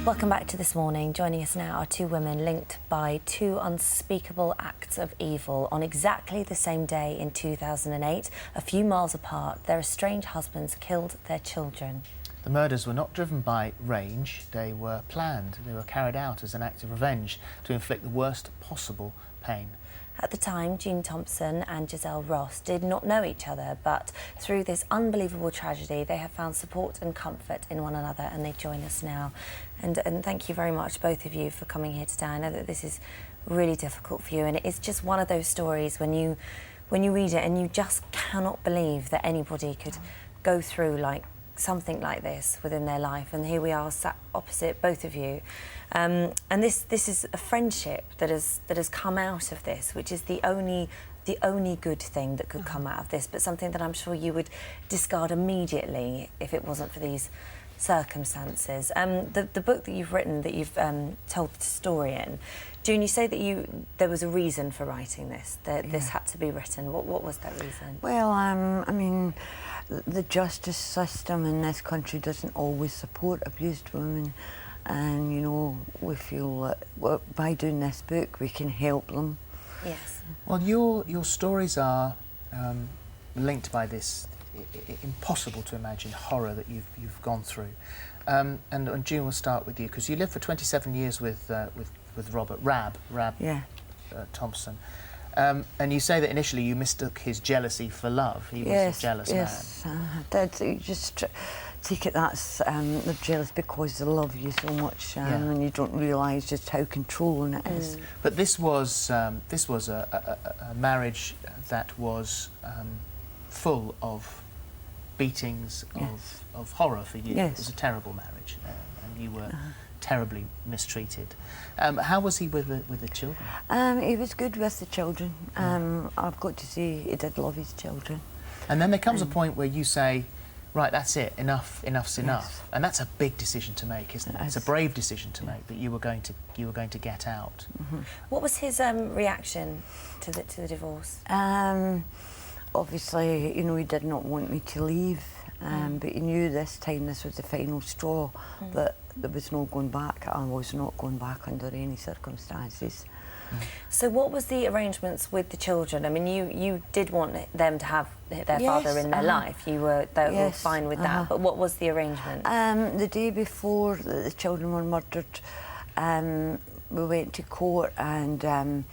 Welcome back to This Morning. Joining us now are two women linked by two unspeakable acts of evil on exactly the same day in 2008. A few miles apart, their estranged husbands killed their children. The murders were not driven by rage, they were planned. They were carried out as an act of revenge to inflict the worst possible pain. At the time, Thomson and Giselle Ross did not know each other, but through this unbelievable tragedy, they have found support and comfort in one another, and they join us now. And thank you very much, both of you, for coming here today. I know that this is really difficult for you, and it's just one of those stories when you read it and you just cannot believe that anybody could go through something like this within their life, and here we are sat opposite both of you, and this is a friendship that has come out of this, which is the only good thing that could come out of this, but something that I'm sure you would discard immediately if it wasn't for these circumstances. The book that you've written, that you've told the story in, June, you say that there was a reason for writing this, that this had to be written. What was that reason? Well, I mean, the justice system in this country doesn't always support abused women, and you know, we feel that by doing this book we can help them. Yes. Well, your stories are linked by this impossible to imagine horror that you've gone through, and June, we'll start with you, because you lived for 27 years with Robert Rab Yeah. Thomson. And you say that initially you mistook his jealousy for love. He was a jealous man. Yes, I did. You just take it that's they're jealous because they love you so much, and you don't realise just how controlling it is. But this was a marriage that was full of beatings, of horror for you. Yes. It was a terrible marriage, and you were terribly mistreated. How was he with the children? He was good with the children. I've got to say he did love his children. And then there comes a point where you say, right, that's it, enough's enough. And that's a big decision to make, isn't it? It's a brave decision to make, that you were going to get out. What was his reaction to the divorce? Obviously, you know, he did not want me to leave, but he knew this time this was the final straw, that there was no going back. I was not going back under any circumstances. So what was the arrangements with the children? I mean, you did want them to have their father in their life. They were fine with that, but what was the arrangement? The day before the children were murdered, we went to court, and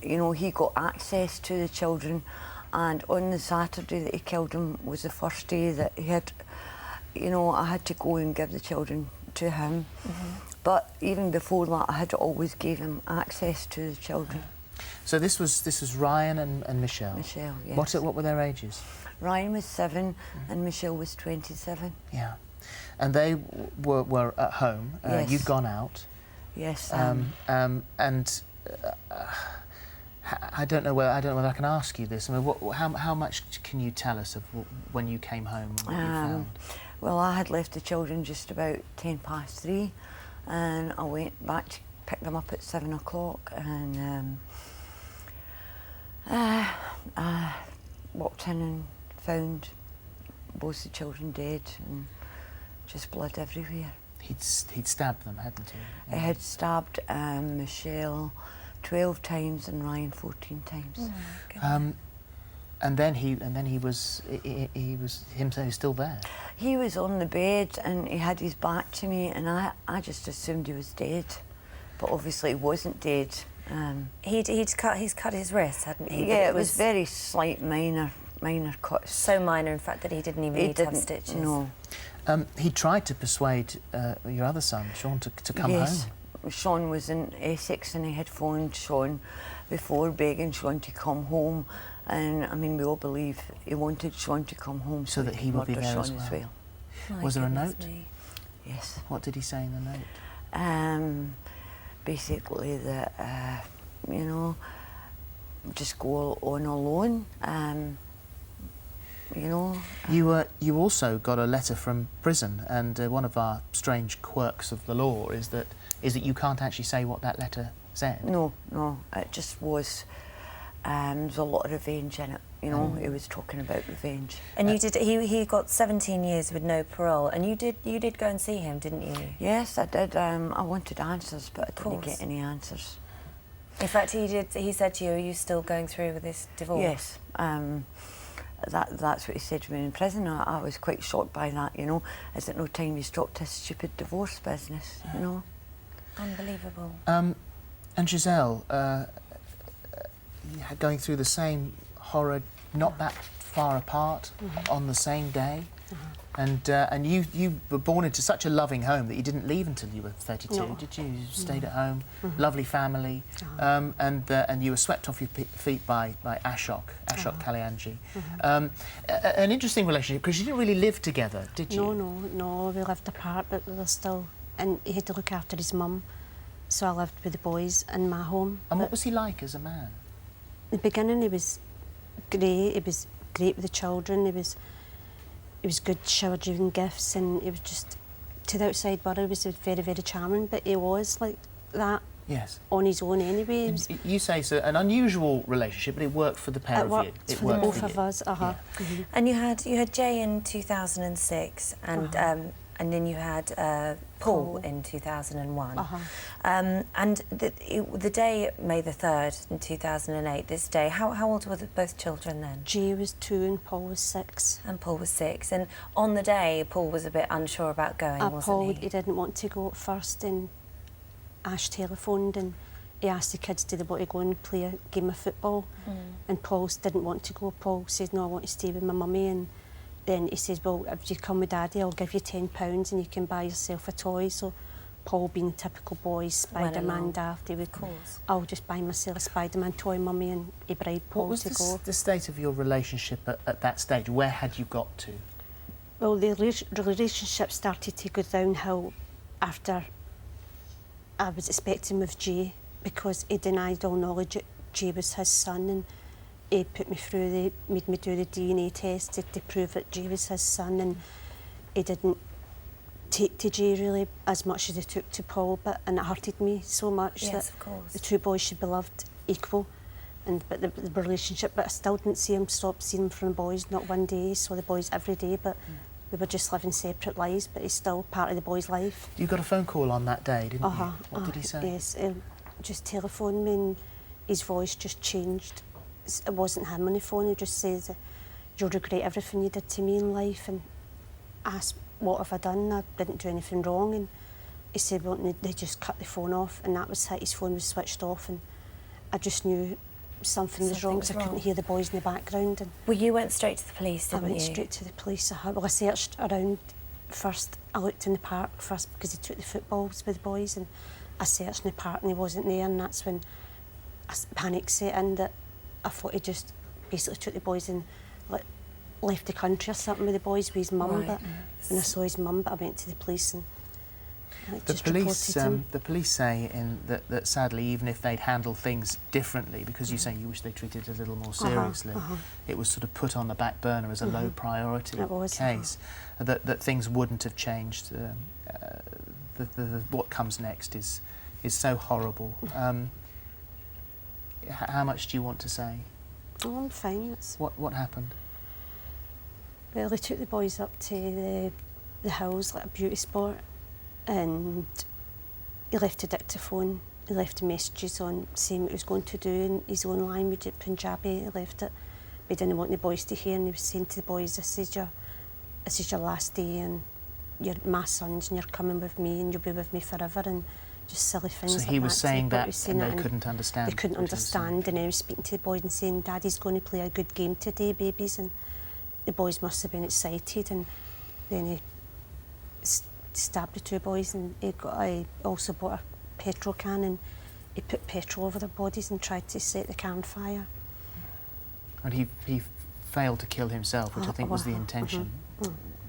you know, he got access to the children, and on the Saturday that he killed them was the first day that he had, you know, I had to go and give the children to him. But even before that, I had always gave him access to the children. So this was Ryan and Michelle? Michelle, yes. What were their ages? Ryan was 7 and Michelle was 27. Yeah. And they were at home. Yes. You'd gone out. Yes. I don't know whether I can ask you this. I mean, how much can you tell us of when you came home and what you found? Well, I had left the children just about 3:10, and I went back to pick them up at 7 o'clock, and I walked in and found both the children dead and just blood everywhere. He'd stabbed them, hadn't he? He had stabbed Michelle 12 times and Ryan 14 times. Oh, and then he was still there. He was on the bed and he had his back to me, and I just assumed he was dead, but obviously he wasn't dead. He'd cut his wrist, hadn't he? Yeah, it was very slight, minor cuts. So minor, in fact, that he didn't even need to have stitches. No. He tried to persuade your other son, Sean, to come home. Sean was in Essex, and he had phoned Sean before, begging Sean to come home. And I mean, we all believe he wanted Sean to come home so that he would be there as well. Was there a note? Yes. What did he say in the note? Basically that you know, just go on alone. You know. You also got a letter from prison, and one of our strange quirks of the law is that you can't actually say what that letter said. No, it just was There's a lot of revenge in it. You know, he was talking about revenge. And you did. He got 17 years with no parole, and you did go and see him, didn't you? Yes, I did. I wanted answers, but I didn't get any answers. In fact, he did. He said to you, "Are you still going through with this divorce?" Yes. That's what he said to me in prison. I was quite shocked by that. You know, is it no time he stopped his stupid divorce business? You know. Unbelievable. And Giselle, going through the same horror, not that far apart, on the same day, and you were born into such a loving home that you didn't leave until you were 32, no. did you? You stayed at home, lovely family, and you were swept off your feet by Ashok Kalyanji. An interesting relationship, because you didn't really live together, did you? No, we lived apart, but we were still, and he had to look after his mum, so I lived with the boys in my home. And what was he like as a man? In the beginning, he was great. He was great with the children. He was good, showered giving gifts, and he was just, to the outside world, he was very, very charming. But he was like that. Yes. On his own anyway. And you say so, an unusual relationship, but it worked for the pair of you. It worked for both of us. Yeah. And you had Jay in 2006, and then you had Paul in 2001. And the day, May the 3rd in 2008, this day, how old were both children then? Jay was 2 and Paul was 6. And Paul was 6. And on the day, Paul was a bit unsure about going, wasn't Paul, he? he didn't want to go at first, and Ash telephoned and he asked the kids, did they want to go and play a game of football? And Paul didn't want to go. Paul said, no, I want to stay with my mummy. And then he says, well, if you come with Daddy, I'll give you £10 and you can buy yourself a toy. So Paul, being the typical boy, Spider-Man daft, he would, I'll just buy myself a Spider-Man toy, Mummy, and he bribed Paul to go. What was the state of your relationship at that stage? Where had you got to? Well, the relationship started to go downhill after I was expecting with Jay, because he denied all knowledge that Jay was his son, and he put me through, made me do the DNA test to prove that Jay was his son, and he didn't take to Jay really as much as he took to Paul, and it hurted me so much that the two boys should be loved equal, but the relationship, but I still didn't stop seeing him from the boys, not one day, saw the boys every day, but we were just living separate lives, but he's still part of the boys' life. You got a phone call on that day, didn't you? What did he say? Yes, he just telephoned me and his voice just changed. It wasn't him on the phone, he just says, you'll regret everything you did to me in life, and asked, what have I done? I didn't do anything wrong. And he said, well, they just cut the phone off, and that was it. His phone was switched off, and I just knew something was wrong, because I couldn't hear the boys in the background. And well, you went straight to the police, didn't you? I went straight to the police. Well, I searched around first. I looked in the park first, because he took the footballs with the boys, and I searched in the park and he wasn't there, and that's when a panic set in, that I thought he just basically took the boys and left the country or something with the boys with his mum. But when I saw his mum, but I went to the police and just reported him. The police say that sadly, even if they'd handled things differently, because you say you wish they treated it a little more seriously, it was sort of put on the back burner as a low priority case, that things wouldn't have changed. What comes next is so horrible. How much do you want to say? Oh, I'm fine. What happened? Well, they took the boys up to the hills, like a beauty spot, and he left a dictaphone. He left messages on saying what he was going to do in his own language, at Punjabi. He left it, but he didn't want the boys to hear, and he was saying to the boys, this is your last day, and you're my sons, and you're coming with me, and you'll be with me forever, and just silly things like that. So he was saying that, and they couldn't understand. They couldn't understand, and he was speaking to the boys and saying, Daddy's going to play a good game today, babies, and the boys must have been excited, and then he stabbed the two boys, and I also bought a petrol can, and he put petrol over their bodies and tried to set the can on fire. And he failed to kill himself, which I think was the intention,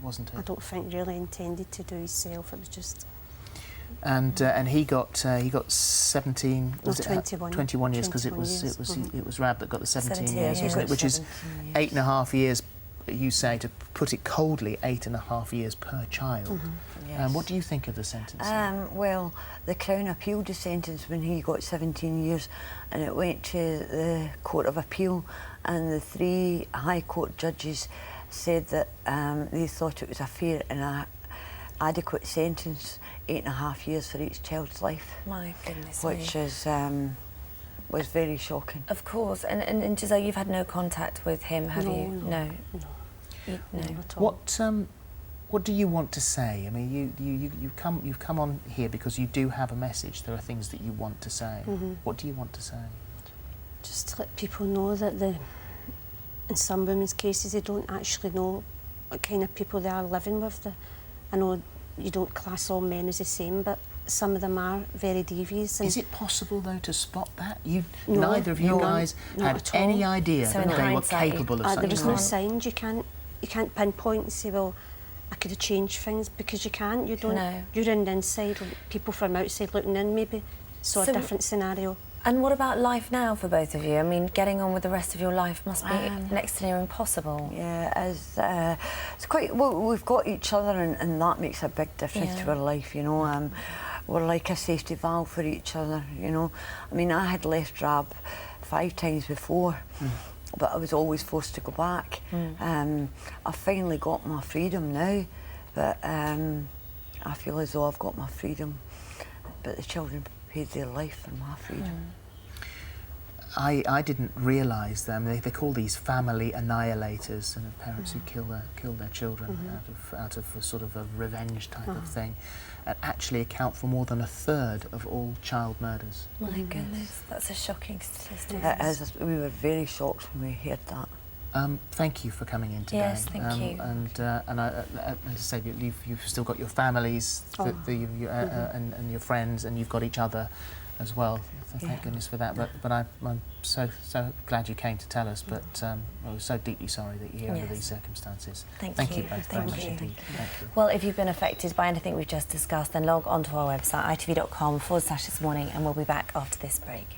wasn't it? I don't think he really intended to do himself. It was just. And he got 17. Was it 21? 21 years, because it was Rab that got the 17 years, wasn't it? Which is 8.5 years you say, to put it coldly, 8.5 years per child. Yes. What do you think of the sentence? Well, the Crown appealed the sentence when he got 17 years, and it went to the Court of Appeal, and the 3 High Court judges said that they thought it was a fair and a adequate sentence, 8.5 years for each child's life. My goodness Which me. is was very shocking. Of course. And Giselle, you've had no contact with him, have you? No. No. Not at all. What do you want to say? I mean, you've come on here because you do have a message. There are things that you want to say. What do you want to say? Just to let people know that in some women's cases, they don't actually know what kind of people they are living with. I know you don't class all men as the same, but some of them are very devious. And Is it possible, though, to spot that? No, neither of you no, guys not had at all. any idea So that in they were hindsight, capable of there such was crime? no signs. You can't pinpoint and say, well, I could have changed things, because you can't. You don't. No. You're in the inside. People from outside looking in maybe saw So- a different scenario. And what about life now for both of you? I mean, getting on with the rest of your life must be next to near impossible. Yeah, it's quite. Well, we've got each other, and that makes a big difference to Yeah. our life. You know, we're like a safety valve for each other. You know, I mean, I had left Rab 5 times before, but I was always forced to go back. I finally got my freedom now, but I feel as though I've got my freedom, but the children paid their life for my freedom. I didn't realise them. They call these family annihilators, and parents who kill their children out of a sort of a revenge type of thing, and actually account for more than 1/3 of all child murders. My goodness, that's a shocking statistic. We were very shocked when we heard that. Thank you for coming in today. Yes, thank you. And as I say, you've still got your families, and your friends, and you've got each other as well. So thank goodness for that. But I'm so glad you came to tell us. But we're so deeply sorry that you're here under these circumstances. Thank you you. both Thank very much you. indeed. Thank you. Well, if you've been affected by anything we've just discussed, then log onto our website, itv.com/thismorning, and we'll be back after this break.